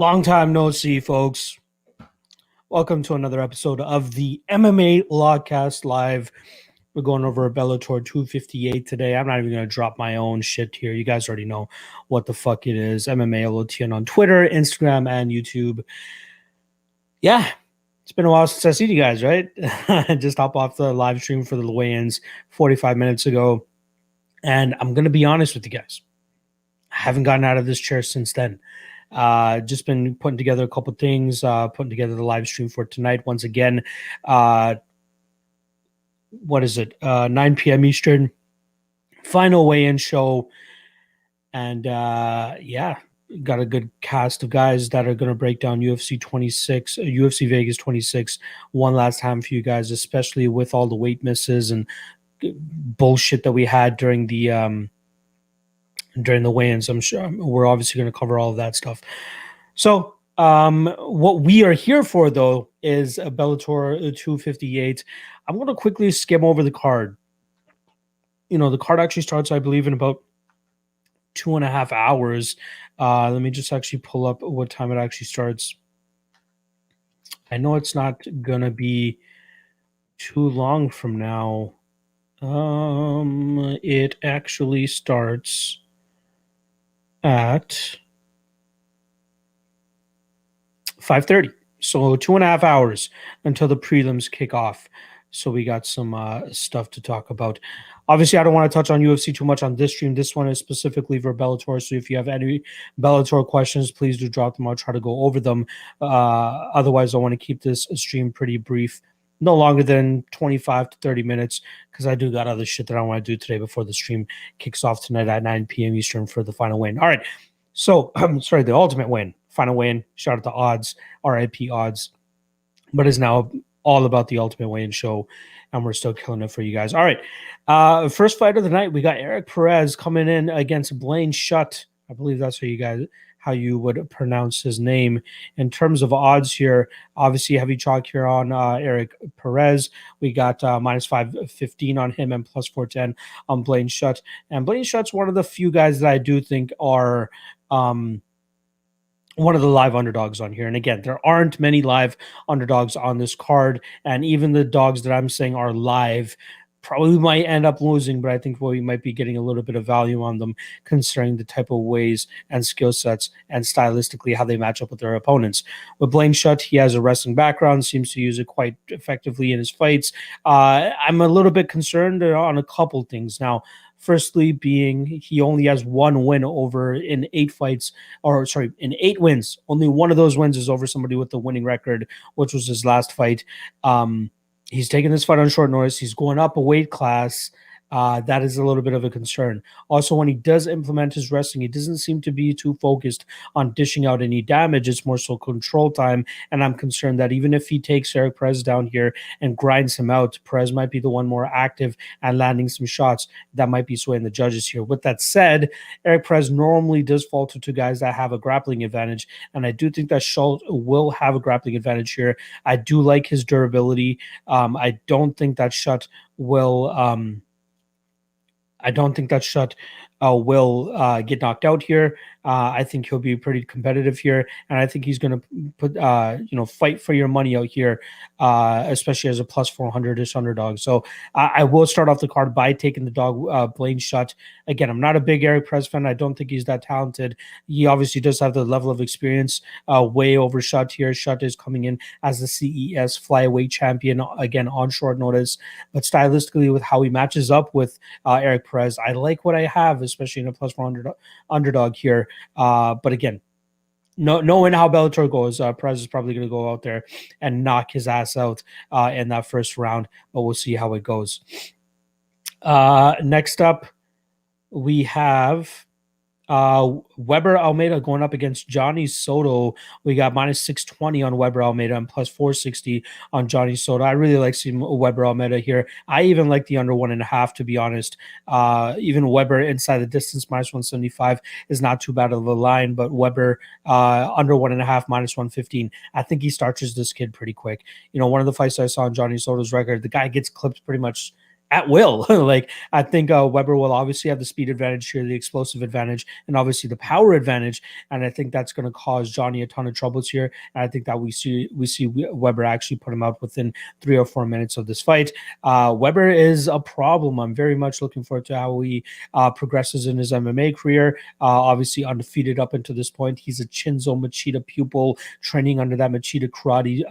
Long time no see, folks. Welcome to another episode of the MMALOTN Live. We're going over Bellator 258 today. I'm not even going to drop my own shit here. You guys already know what the fuck it is. MMALOTN on Twitter, Instagram, and YouTube. Yeah, it's been a while since I seen you guys, right? Just hop off the live stream for the weigh-ins 45 minutes ago. And I'm going to be honest with you guys. I haven't gotten out of this chair since then. Just been putting together a couple things, putting together the live stream for tonight. Once again, what is it? 9 p.m. Eastern, final weigh-in show. And yeah, got a good cast of guys that are going to break down UFC Vegas 26 one last time for you guys, especially with all the weight misses and bullshit that we had during the weigh-ins. I'm sure we're obviously going to cover all of that stuff. So what we are here for, though, is a Bellator 258. I'm going to quickly skim over the card. You know, the card actually starts, I believe, in about 2.5 hours. Let me just actually pull up what time it actually starts. I know it's not going to be too long from now. It actually starts at 5:30. So 2.5 hours until the prelims kick off. So we got some stuff to talk about. Obviously, I don't want to touch on UFC too much on this stream. This one is specifically for Bellator. So if you have any Bellator questions, please do drop them. I'll try to go over them. Otherwise, I want to keep this stream pretty brief. No longer than 25 to 30 minutes, because I do got other shit that I want to do today before the stream kicks off tonight at 9 p.m. Eastern for the final win. All right. So, the ultimate win. Final win. Shout out to Odds, RIP Odds. But it's now all about the Ultimate Weigh-In show, and we're still killing it for you guys. All right. First fight of the night, we got Perez coming in against Blaine Shutt. I believe that's how you would pronounce his name. In terms of odds here, obviously heavy chalk here on Perez. We got minus 515 on him and plus 410 on Blaine Shutt. And Blaine Shutt's one of the few guys that I do think are one of the live underdogs on here. And again, there aren't many live underdogs on this card. And even the dogs that I'm saying are live probably might end up losing, but I think we might be getting a little bit of value on them considering the type of ways and skill sets and stylistically how they match up with their opponents. With Blaine Shutt, he has a wrestling background, seems to use it quite effectively in his fights. I'm a little bit concerned on a couple things. Now, firstly, being he only has one win in 8 wins. Only one of those wins is over somebody with a winning record, which was his last fight. He's taking this fight on short notice. He's going up a weight class. That is a little bit of a concern. Also, when he does implement his wrestling, he doesn't seem to be too focused on dishing out any damage. It's more so control time, and I'm concerned that even if he takes Perez down here and grinds him out, Perez might be the one more active and landing some shots that might be swaying the judges here. With that said, Perez normally does falter to guys that have a grappling advantage, and I do think that Shutt will have a grappling advantage here. I do like his durability. I don't think that Shutt will get knocked out here. I think he'll be pretty competitive here, and I think he's going to put fight for your money out here, especially as a plus 400-ish underdog. So I will start off the card by taking the dog Blaine Shutt. Again, I'm not a big Perez fan. I don't think he's that talented. He obviously does have the level of experience way over Shutt here. Shutt is coming in as the CES flyweight champion, again, on short notice. But stylistically, with how he matches up with Perez, I like what I have, especially in a plus 400 underdog here. But again, knowing how Bellator goes, Perez is probably going to go out there and knock his ass out in that first round, but we'll see how it goes. Next up, we have Weber Almeida going up against Johnny Soto. We got minus 620 on Weber Almeida and plus 460 on Johnny Soto. I really like seeing Weber Almeida here. I even like the under 1.5, to be honest. Even Weber inside the distance, minus 175 is not too bad of a line, but Weber under 1.5, minus 115. I think he starches this kid pretty quick. You know, one of the fights I saw on Johnny Soto's record, the guy gets clipped pretty much at will. Like, I think Weber will obviously have the speed advantage here, the explosive advantage, and obviously the power advantage. And I think that's going to cause Johnny a ton of troubles here. And I think that we see Weber actually put him out within 3 or 4 minutes of this fight. Weber is a problem. I'm very much looking forward to how he progresses in his MMA career. Obviously undefeated up until this point. He's a Chinzo Machida pupil, training under that Machida karate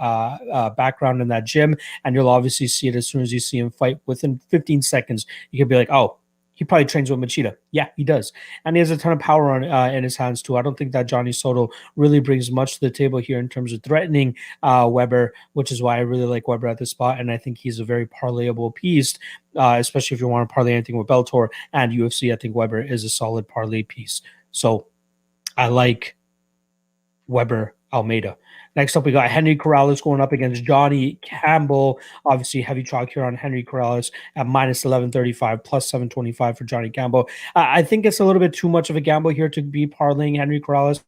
background in that gym. And you'll obviously see it as soon as you see him fight. Within 15 seconds, you could be like, oh, he probably trains with Machida. Yeah, he does. And he has a ton of power on in his hands, too. I don't think that Johnny Soto really brings much to the table here in terms of threatening Weber, which is why I really like Weber at this spot. And I think he's a very parlayable piece, especially if you want to parlay anything with Bellator and UFC. I think Weber is a solid parlay piece. So I like Weber Almeida. Next up, we got Henry Corrales going up against Johnny Campbell. Obviously, heavy chalk here on Henry Corrales at minus 1135, plus 725 for Johnny Campbell. I think it's a little bit too much of a gamble here to be parlaying Henry Corrales.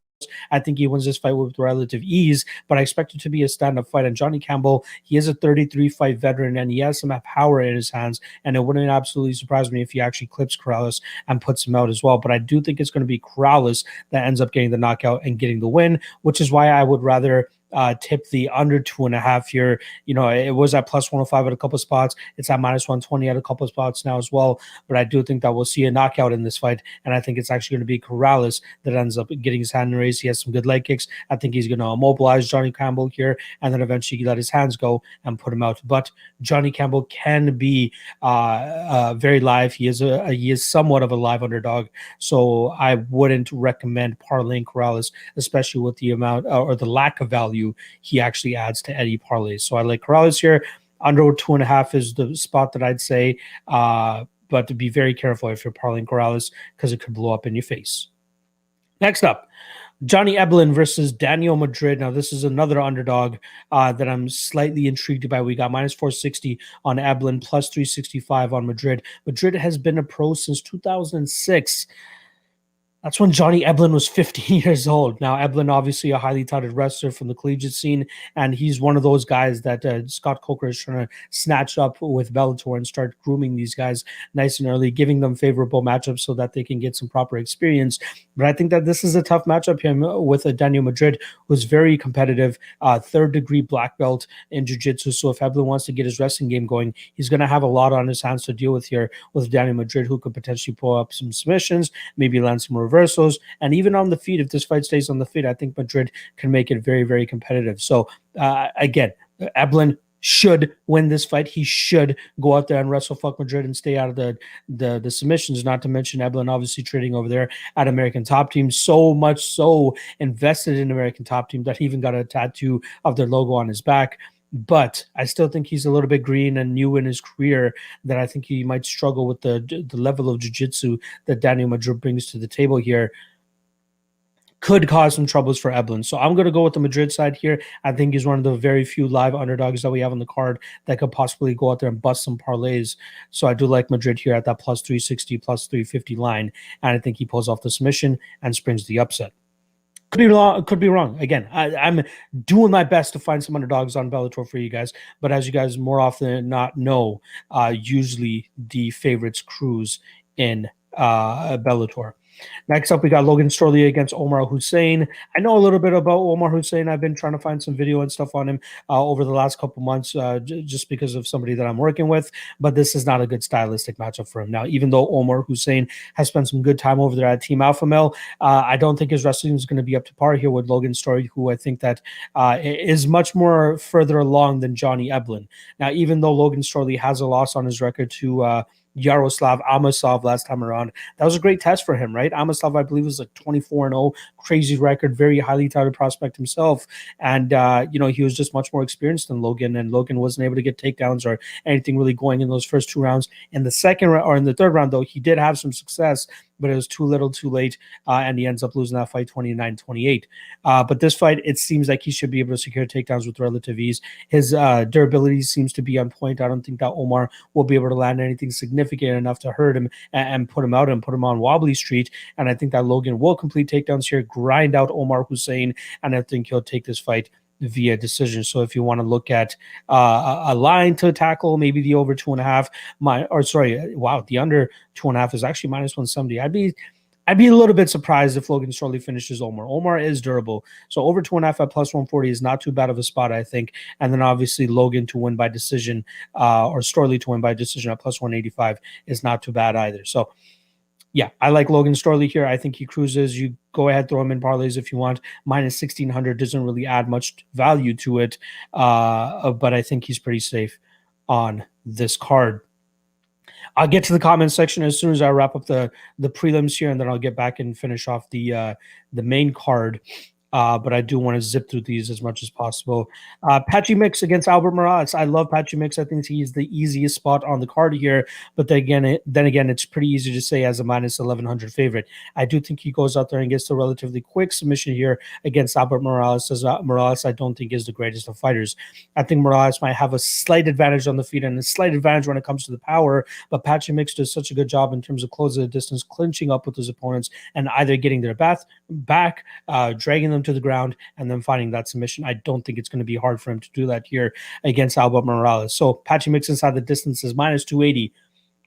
I think he wins this fight with relative ease, but I expect it to be a stand-up fight. And Johnny Campbell, he is a 33-fight veteran, and he has some power in his hands, and it wouldn't absolutely surprise me if he actually clips Corrales and puts him out as well. But I do think it's going to be Corrales that ends up getting the knockout and getting the win, which is why I would rather tip the under 2.5 here. You know, it was at plus 105 at a couple of spots. It's at minus 120 at a couple of spots now as well. But I do think that we'll see a knockout in this fight. And I think it's actually going to be Corrales that ends up getting his hand raised. He has some good leg kicks. I think he's going to immobilize Johnny Campbell here and then eventually let his hands go and put him out. But Johnny Campbell can be very live. He is somewhat of a live underdog. So I wouldn't recommend parlaying Corrales, especially with the amount or the lack of value he actually adds to Eddie parlays. So I like Corrales here. Under 2.5 is the spot that I'd say, but to be very careful if you're parlaying Corrales because it could blow up in your face. Next up, Johnny Evelyn versus Daniel Madrid. Now, this is another underdog that I'm slightly intrigued by. We got minus 460 on Evelyn, plus 365 on Madrid. Madrid has been a pro since 2006. That's when Johnny Evelyn was 15 years old. Now, Evelyn, obviously a highly touted wrestler from the collegiate scene, and he's one of those guys that Scott Coker is trying to snatch up with Bellator and start grooming these guys nice and early, giving them favorable matchups so that they can get some proper experience. But I think that this is a tough matchup him with Daniel Madrid, who's very competitive, third-degree black belt in jiu-jitsu. So if Evelyn wants to get his wrestling game going, he's going to have a lot on his hands to deal with here with Daniel Madrid, who could potentially pull up some submissions, maybe land some reversals, and even on the feet. If this fight stays on the feet, I think Madrid can make it very, very competitive. So again, Evelyn should win this fight. He should go out there and wrestle fuck Madrid and stay out of the submissions, not to mention Evelyn obviously trading over there at American Top Team, so much so invested in American Top Team that he even got a tattoo of their logo on his back. But I still think he's a little bit green and new in his career, that I think he might struggle with the level of jiu-jitsu that Daniel Madrid brings to the table here. Could cause some troubles for Evelyn. So I'm going to go with the Madrid side here. I think he's one of the very few live underdogs that we have on the card that could possibly go out there and bust some parlays. So I do like Madrid here at that plus 360, plus 350 line. And I think he pulls off the submission and springs the upset. Could be wrong. Again, I'm doing my best to find some underdogs on Bellator for you guys. But as you guys more often than not know, usually the favorites cruise in Bellator. Next up, we got Logan Storlie against Omar Hussein. I know a little bit about Omar Hussein. I've been trying to find some video and stuff on him over the last couple months just because of somebody that I'm working with, but this is not a good stylistic matchup for him. Now, even though Omar Hussein has spent some good time over there at Team Alpha Male, I don't think his wrestling is going to be up to par here with Logan Storlie, who I think that is much more further along than Johnny Evelyn. Now, even though Logan Storlie has a loss on his record to Yaroslav Amosov last time around, that was a great test for him, right? Amosov, I believe, was like 24-0, crazy record, very highly touted prospect himself. And, he was just much more experienced than Logan, and Logan wasn't able to get takedowns or anything really going in those first 2 rounds. In the second or in the third round, though, he did have some success, but it was too little too late, and he ends up losing that fight 29-28. But this fight, it seems like he should be able to secure takedowns with relative ease. His durability seems to be on point. I don't think that Omar will be able to land anything significant enough to hurt him and put him out and put him on wobbly street. And I think that Logan will complete takedowns here, grind out Omar Hussein, and I think he'll take this fight via decision. So if you want to look at a line to tackle, maybe the over 2.5, the under 2.5 is actually minus 170. I'd be a little bit surprised if Logan Storlie finishes Omar. Omar is durable. So over 2.5 at plus 140 is not too bad of a spot, I think. And then obviously Logan to win by decision or Storlie to win by decision at plus 185 is not too bad either. So yeah, I like Logan Storlie here. I think he cruises. You go ahead, throw him in parlays if you want. Minus 1,600 doesn't really add much value to it. But I think he's pretty safe on this card. I'll get to the comment section as soon as I wrap up the prelims here, and then I'll get back and finish off the main card. But I do want to zip through these as much as possible. Patchy Mix against Albert Morales. I love Patchy Mix. I think he's the easiest spot on the card here. But then again, it's pretty easy to say as a minus 1,100 favorite. I do think he goes out there and gets a relatively quick submission here against Albert Morales. As Morales, I don't think is the greatest of fighters. I think Morales might have a slight advantage on the feet and a slight advantage when it comes to the power. But Patchy Mix does such a good job in terms of closing the distance, clinching up with his opponents, and either getting their back, dragging them to the ground, and then finding that submission. I don't think it's going to be hard for him to do that here against Albert Morales. So Patchy Mix inside the distance is minus 280,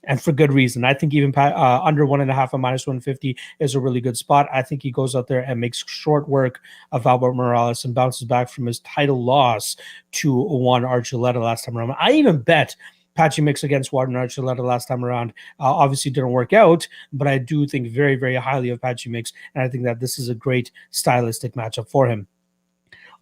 and for good reason. I think even under 1.5 at minus 150 is a really good spot. I think he goes out there and makes short work of Albert Morales and bounces back from his title loss to one Archuleta last time around. I even bet Patchy Mix against Warden Archuleta last time around. Obviously didn't work out, but I do think very, very highly of Patchy Mix, and I think that this is a great stylistic matchup for him.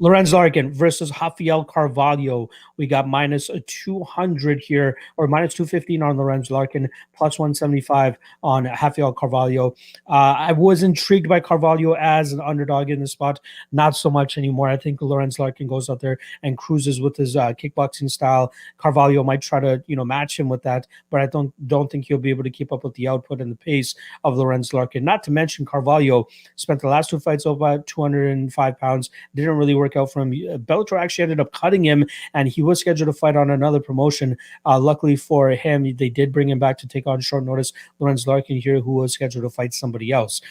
Lorenz Larkin versus Rafael Carvalho. We got minus 200 here, or minus 215 on Lorenz Larkin, plus 175 on Rafael Carvalho. I was intrigued by Carvalho as an underdog in this spot. Not so much anymore. I think Lorenz Larkin goes out there and cruises with his kickboxing style. Carvalho might try to match him with that, but I don't think he'll be able to keep up with the output and the pace of Lorenz Larkin. Not to mention Carvalho spent the last 2 fights over 205 pounds. Didn't really work out for him. Bellator actually ended up cutting him, and he was scheduled to fight on another promotion. Luckily for him, they did bring him back to take on short notice Lorenz Larkin here, who was scheduled to fight somebody else.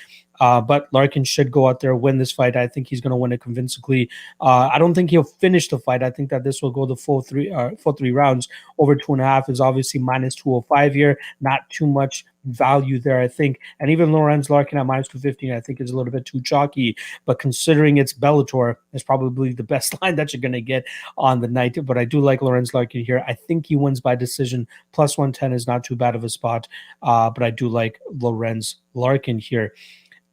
But Larkin should go out there, win this fight. I think he's going to win it convincingly. I don't think he'll finish the fight. I think that this will go the full three rounds. Over 2.5 is obviously minus 205 here. Not too much value there, I think. And even Lorenz Larkin at minus 215, I think is a little bit too chalky. But considering it's Bellator, it's probably the best line that you're going to get on the night. But I do like Lorenz Larkin here. I think he wins by decision. Plus 110 is not too bad of a spot. But I do like Lorenz Larkin here.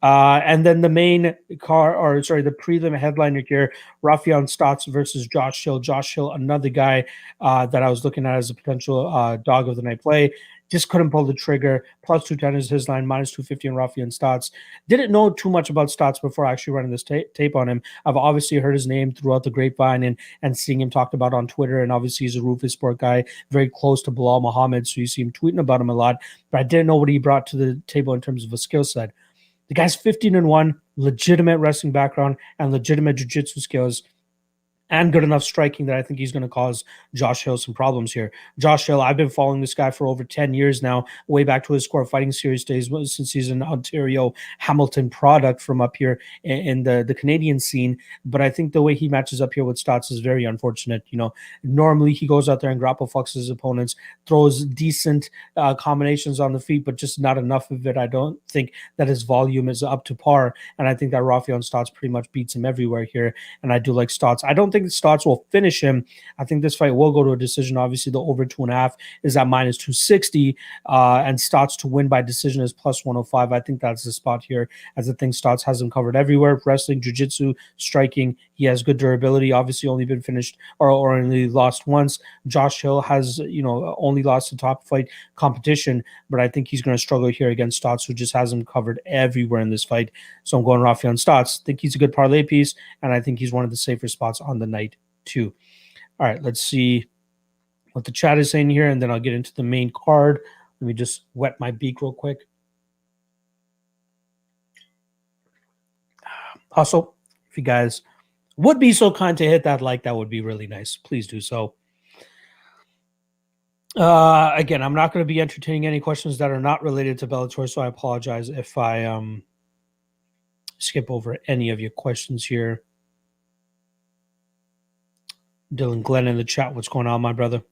And then the main the prelim headliner here, Rafael Stotts versus Josh Hill. Josh Hill, another guy that I was looking at as a potential dog of the night play. Just couldn't pull the trigger. Plus 210 is his line, minus 250 on Rafael Stotts. Didn't know too much about Stotts before actually running this tape on him. I've obviously heard his name throughout the grapevine and seeing him talked about on Twitter. And obviously he's a Rufus Sport guy, very close to Bilal Muhammad. So you see him tweeting about him a lot. But I didn't know what he brought to the table in terms of a skill set. The guy's 15-1, legitimate wrestling background and legitimate jiu-jitsu skills, and good enough striking that I think he's going to cause Josh Hill some problems here. Josh Hill, I've been following this guy for over 10 years now, way back to his Score Fighting Series days, since he's an Ontario Hamilton product from up here in the Canadian scene. But I think the way he matches up here with Stotts is very unfortunate. Normally he goes out there and grapple fucks his opponents, throws decent combinations on the feet, but just not enough of it. I don't think that his volume is up to par. And I think that Rafael Stotts pretty much beats him everywhere here. And I do like Stotts. I don't think Stotts will finish him. I think this fight will go to a decision. Obviously, the over 2.5 is at minus 260, and Stotts to win by decision is plus 105. I think that's the spot here, as I think Stotts has him covered everywhere. Wrestling, jiu-jitsu, striking. He has good durability. Obviously, only been finished or only lost once. Josh Hill has, only lost the top flight competition, but I think he's going to struggle here against Stotts, who just has him covered everywhere in this fight. So I'm going Rafael Stotts. I think he's a good parlay piece, and I think he's one of the safer spots on the night too. All right, let's see what the chat is saying here, and then I'll get into the main card. Let me just wet my beak real quick. Also, if you guys would be so kind to hit that like, that would be really nice. Please do so. Again, I'm not going to be entertaining any questions that are not related to Bellator, so I apologize if I skip over any of your questions here. Dylan Glenn in the chat. What's going on, my brother?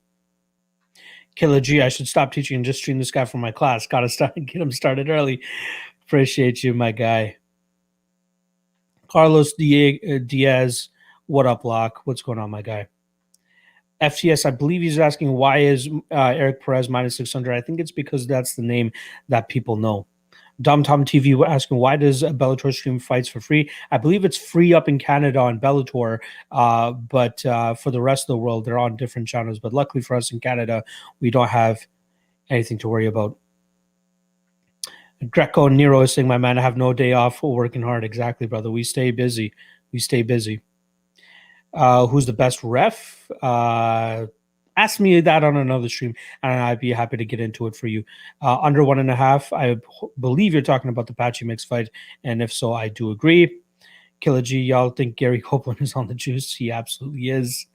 Killer G, I should stop teaching and just stream this guy from my class. Gotta get him started early. Appreciate you, my guy. Carlos Diaz, what up, Lock? What's going on, my guy? FTS, I believe he's asking why is Eric Perez minus 600. I think it's because that's the name that people know. Dom Tom TV asking why does Bellator stream fights for free? I believe it's free up in Canada on Bellator, but for the rest of the world, they're on different channels. But luckily for us in Canada, we don't have anything to worry about. Greco Nero is saying, my man, I have no day off for working hard. Exactly, brother. We stay busy. Who's the best ref? Ask me that on another stream, and I'd be happy to get into it for you. Under 1.5, I believe you're talking about the Patchy Mix fight, and if so, I do agree. Killer G, y'all think Gary Copeland is on the juice? He absolutely is.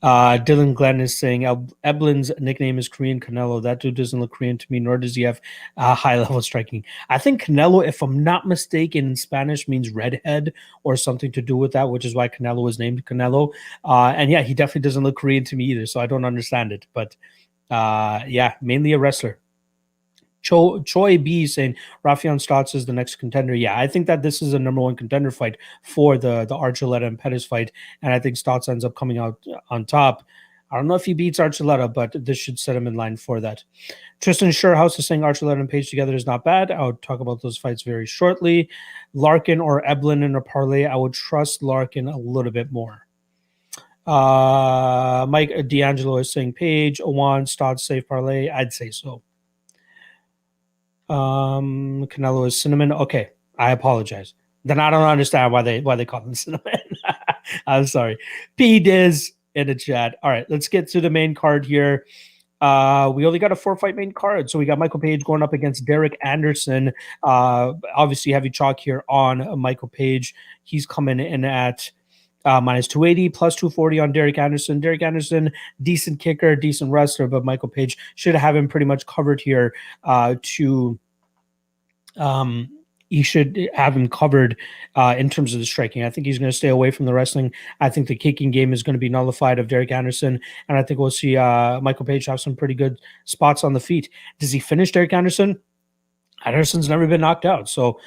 Dylan Glenn is saying Evelyn's nickname is Korean Canelo. That dude doesn't look Korean to me, nor does he have high-level striking. I think Canelo, if I'm not mistaken, in Spanish means redhead or something to do with that, which is why Canelo was named Canelo. And yeah, he definitely doesn't look Korean to me either, so I don't understand it. But yeah, mainly a wrestler. Choi B saying Rafael Stotts is the next contender. Yeah, I think that this is a number one contender fight for the Archuleta and Pettis fight, and I think Stotts ends up coming out on top. I don't know if he beats Archuleta, but this should set him in line for that. Tristan Sherhouse is saying Archuleta and Page together is not bad. I'll talk about those fights very shortly. Larkin or Evelyn in a parlay, I would trust Larkin a little bit more. Mike D'Angelo is saying Page, Owan, Stotts, safe parlay. I'd say so. Canelo is cinnamon. Okay, I apologize. Then I don't understand why they call him cinnamon. I'm sorry. P Diz in the chat. All right, let's get to the main card here. We only got a 4-fight main card, so we got Michael Page going up against Derek Anderson. Obviously, heavy chalk here on Michael Page. He's coming in at minus 280, plus 240 on Derek Anderson. Derek Anderson, decent kicker, decent wrestler, but Michael Page should have him pretty much covered here he should have him covered in terms of the striking. I think he's going to stay away from the wrestling. I think the kicking game is going to be nullified of Derek Anderson, and I think we'll see Michael Page have some pretty good spots on the feet. Does he finish Derek Anderson? Anderson's never been knocked out, so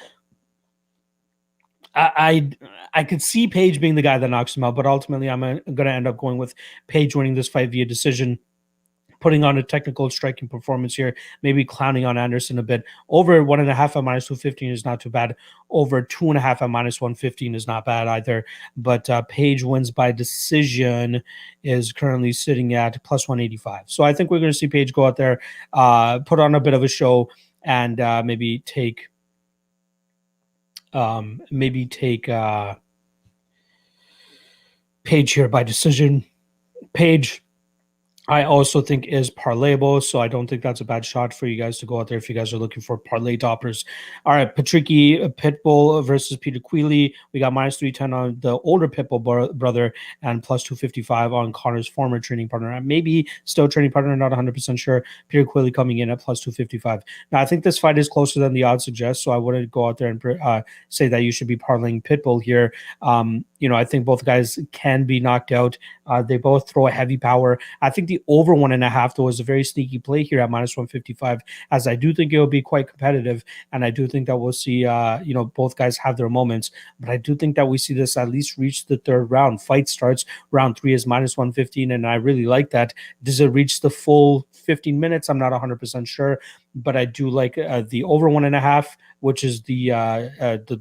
I could see Page being the guy that knocks him out, but ultimately I'm going to end up going with Page winning this fight via decision, putting on a technical striking performance here, maybe clowning on Anderson a bit. Over 1.5 at minus 215 is not too bad. Over 2.5 at minus 115 is not bad either. But Page wins by decision is currently sitting at plus 185. So I think we're going to see Page go out there, put on a bit of a show, and maybe take Page here by decision. Page, I also think is parlayable, so I don't think that's a bad shot for you guys to go out there if you guys are looking for parlay toppers. All right, Patricky Pitbull versus Peter Queally. We got minus 310 on the older Pitbull brother and plus 255 on Connor's former training partner. Maybe still training partner, not 100% sure. Peter Queally coming in at plus 255. Now, I think this fight is closer than the odds suggest, so I wouldn't go out there and say that you should be parlaying Pitbull here. I think both guys can be knocked out. They both throw a heavy power. I think the over 1.5, though, is a very sneaky play here at minus 155, as I do think it will be quite competitive, and I do think that we'll see, both guys have their moments, but I do think that we see this at least reach the third round. Fight starts, round 3 is minus 115, and I really like that. Does it reach the full 15 minutes? I'm not 100% sure, but I do like the over 1.5, which is the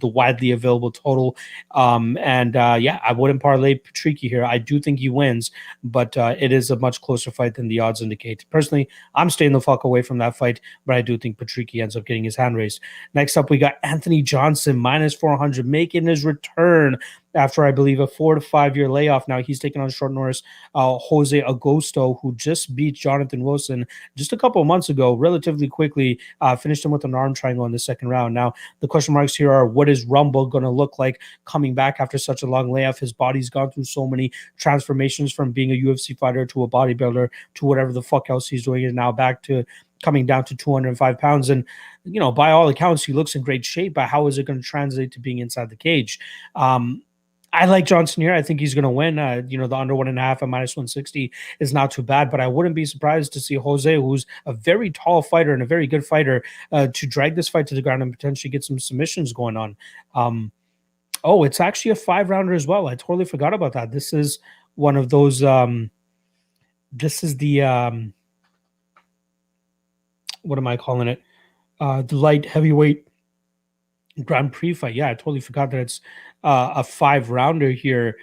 widely available total. I wouldn't parlay Patricky here. I do think he wins, but it is a much closer fight than the odds indicate. Personally, I'm staying the fuck away from that fight, but I do think Patricky ends up getting his hand raised. Next up, we got Anthony Johnson, minus 400, making his return after, I believe, a 4 to 5 year layoff. Now he's taking on short notice Jose Agosto, who just beat Jonathan Wilson just a couple of months ago, relatively quickly, finished him with an arm triangle in the second round. Now, the question marks here are, what is Rumble going to look like coming back after such a long layoff? His body's gone through so many transformations from being a UFC fighter to a bodybuilder to whatever the fuck else he's doing, and now back to coming down to 205 pounds. And, by all accounts, he looks in great shape, but how is it going to translate to being inside the cage? I like Johnson here. I think he's going to win. The under 1.5 at -160 is not too bad, but I wouldn't be surprised to see Jose, who's a very tall fighter and a very good fighter, to drag this fight to the ground and potentially get some submissions going on. It's actually a 5-rounder as well. I totally forgot about that. This is one of those. This is the what am I calling it? The light heavyweight Grand Prix fight. Yeah, I totally forgot that it's a 5-rounder here.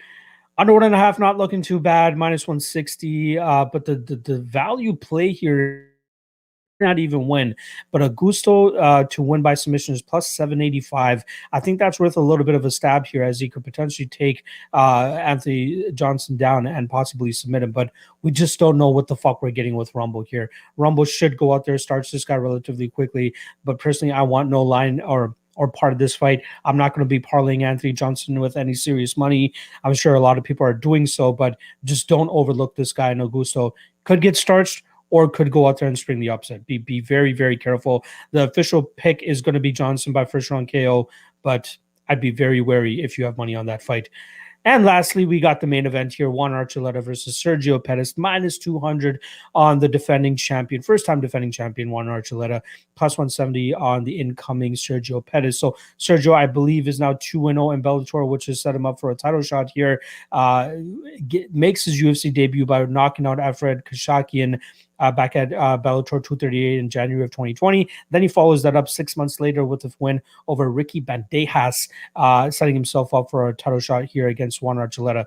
Under 1.5, not looking too bad. -160. But the value play here, not even win, but Augusto to win by submission is +785. I think that's worth a little bit of a stab here, as he could potentially take Anthony Johnson down and possibly submit him. But we just don't know what the fuck we're getting with Rumble here. Rumble should go out there, starts this guy relatively quickly. But personally, I want no line or part of this fight. I'm not going to be parlaying Anthony Johnson with any serious money. I'm sure a lot of people are doing so, but just don't overlook this guy in Augusto. Could get starched or could go out there and spring the upset. Be very, very careful. The official pick is going to be Johnson by first round KO, but I'd be very wary if you have money on that fight. And lastly, we got the main event here, Juan Archuleta versus Sergio Pettis, -200 on the defending champion, first-time defending champion, Juan Archuleta, +170 on the incoming Sergio Pettis. So Sergio, I believe, is now 2-0 in Bellator, which has set him up for a title shot here. Makes his UFC debut by knocking out Alfred Kashakian back at Bellator 238 in January of 2020. Then he follows that up 6 months later with a win over Ricky Bandejas, setting himself up for a title shot here against Juan Archuleta.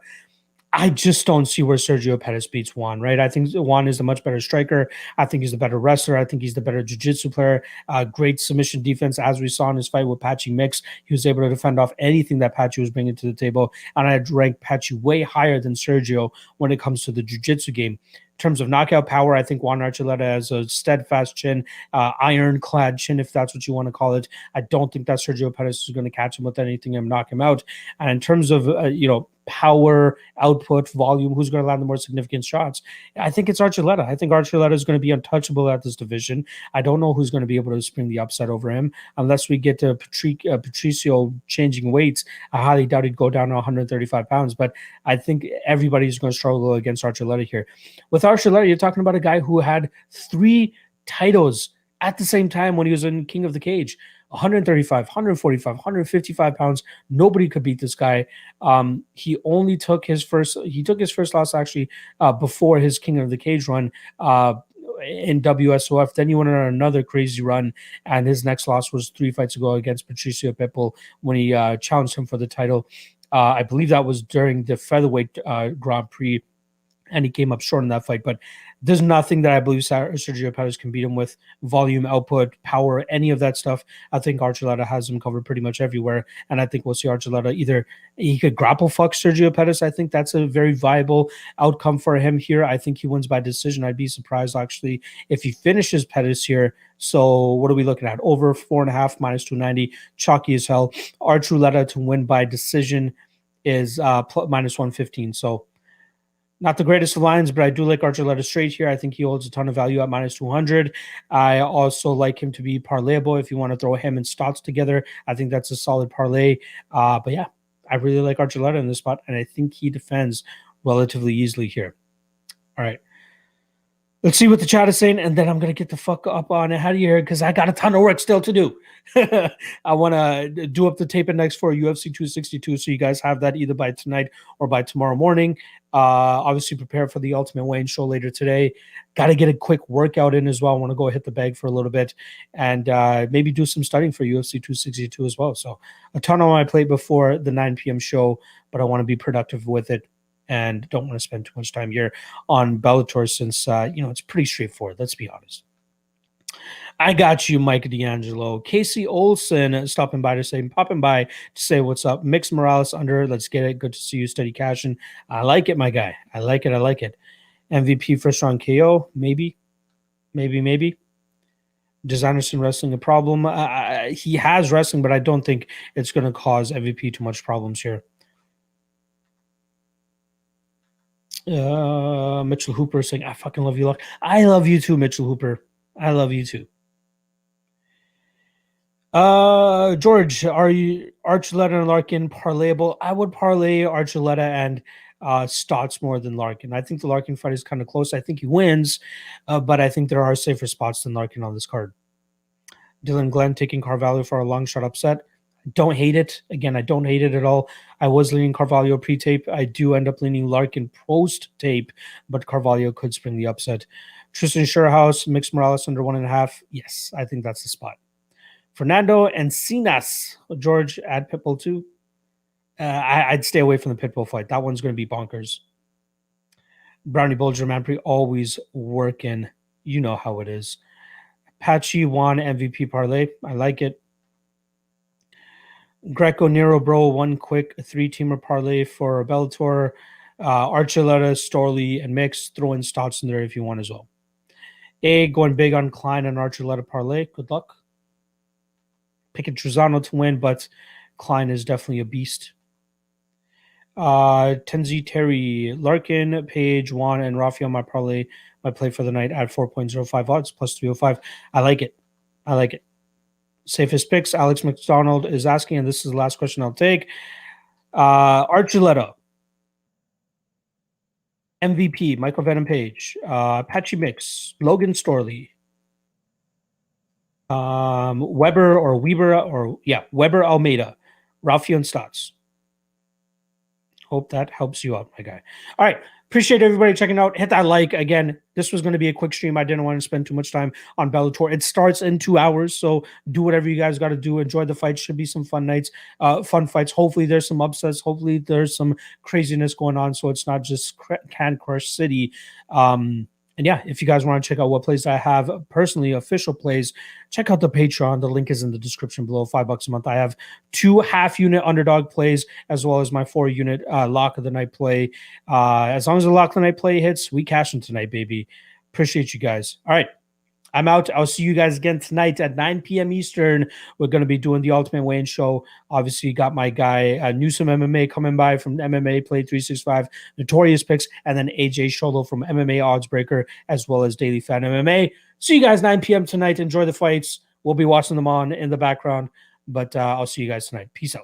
I just don't see where Sergio Pettis beats Juan, right? I think Juan is the much better striker. I think he's the better wrestler. I think he's the better jiu-jitsu player. Great submission defense, as we saw in his fight with Patchy Mix. He was able to defend off anything that Patchy was bringing to the table, and I'd rank Patchy way higher than Sergio when it comes to the jiu-jitsu game. In terms of knockout power, I think Juan Archuleta has a steadfast chin, ironclad chin, if that's what you want to call it. I don't think that Sergio Pettis is going to catch him with anything and knock him out. And in terms of, power, output, volume, who's going to land the more significant shots? I think it's Archuleta. I think Archuleta is going to be untouchable at this division. I don't know who's going to be able to spring the upset over him unless we get to Patricio changing weights. I highly doubt he'd go down to 135 pounds, but I think everybody's going to struggle against Archuleta here. With Archuleta, you're talking about a guy who had 3 titles at the same time when he was in King of the Cage. 135, 145, 155 pounds. Nobody could beat this guy. He took his first loss actually before his King of the Cage run in WSOF. Then he went on another crazy run, and his next loss was 3 fights ago against Patricio Pitbull when he challenged him for the title. I believe that was during the featherweight Grand Prix, and he came up short in that fight. But there's nothing that I believe Sergio Pettis can beat him with. Volume, output, power, any of that stuff. I think Archuleta has him covered pretty much everywhere. And I think we'll see Archuleta either he could grapple fuck Sergio Pettis. I think that's a very viable outcome for him here. I think he wins by decision. I'd be surprised actually if he finishes Pettis here. So what are we looking at? Over 4.5, -290. Chalky as hell. Archuleta to win by decision is -115. So not the greatest of lines, but I do like Archuleta straight here. I think he holds a ton of value at -200. I also like him to be parlayable if you want to throw him and Stotts together. I think that's a solid parlay. But yeah, I really like Archuleta in this spot, and I think he defends relatively easily here. All right. Let's see what the chat is saying, and then I'm going to get the fuck up on it out of here because I got a ton of work still to do. I want to do up the tape index for UFC 262, so you guys have that either by tonight or by tomorrow morning. Obviously, prepare for the Ultimate Wayne show later today. Got to get a quick workout in as well. I want to go hit the bag for a little bit and maybe do some studying for UFC 262 as well. So a ton on my plate before the 9 p.m. show, but I want to be productive with it and don't want to spend too much time here on Bellator since, it's pretty straightforward. Let's be honest. I got you, Mike D'Angelo. Casey Olson popping by to say what's up. Mix Morales under. Let's get it. Good to see you. Steady cashing. I like it, my guy. I like it. MVP first round KO. Maybe. Does Anderson wrestling a problem? He has wrestling, but I don't think it's going to cause MVP too much problems here. Mitchell Hooper saying, I fucking love you. I love you too, Mitchell Hooper. I love you too. George, are you Archuleta and Larkin parlayable? I would parlay Archuleta and Stotts more than Larkin. I think the Larkin fight is kind of close. I think he wins, but I think there are safer spots than Larkin on this card. Dylan Glenn taking Carvalho for a long shot upset. Don't hate it. Again, I don't hate it at all. I was leaning Carvalho pre-tape. I do end up leaning Larkin post-tape, but Carvalho could spring the upset. Tristan Sherhouse, mixed Morales under 1.5. Yes, I think that's the spot. Fernando Encinas, George at Pitbull 2. I'd stay away from the Pitbull fight. That one's going to be bonkers. Brownie Bulger, Manpree, always working. You know how it is. Patchy Juan MVP parlay. I like it. Greco Nero Bro, one quick 3-teamer parlay for Bellator. Archuleta, Storlie, and Mix. Throw in Stotts in there if you want as well. Going big on Klein and Archuleta parlay. Good luck. Picking Truzano to win, but Klein is definitely a beast. Tenzi, Terry, Larkin, Page, Juan, and Rafael, my parlay, my play for the night at 4.05 odds, plus 305. I like it. I like it. Safest picks, Alex McDonald is asking, and this is the last question I'll take. Archuleta, MVP, Michael Venom Page, Patchy Mix, Logan Storlie, Weber Almeida, Rafael and Stotts. Hope that helps you out, my guy. All right. Appreciate everybody checking out. Hit that like. Again, this was going to be a quick stream. I didn't want to spend too much time on Bellator. It starts in 2 hours, so do whatever you guys got to do. Enjoy the fight. Should be some fun nights, fun fights. Hopefully there's some upsets. Hopefully there's some craziness going on, so it's not just Can Crush City. And yeah, if you guys want to check out what plays I have personally, official plays, check out the Patreon. The link is in the description below. $5 a month. I have 2 half-unit underdog plays as well as my 4-unit lock of the night play. As long as the lock of the night play hits, we cash them tonight, baby. Appreciate you guys. All right. I'm out. I'll see you guys again tonight at 9 p.m. Eastern. We're going to be doing the Ultimate Weigh-In Show. Obviously, got my guy Newsome MMA coming by from MMA Play 365, Notorious Picks, and then AJ Sholo from MMA Oddsbreaker, as well as Daily Fan MMA. See you guys 9 p.m. tonight. Enjoy the fights. We'll be watching them on in the background, but I'll see you guys tonight. Peace out.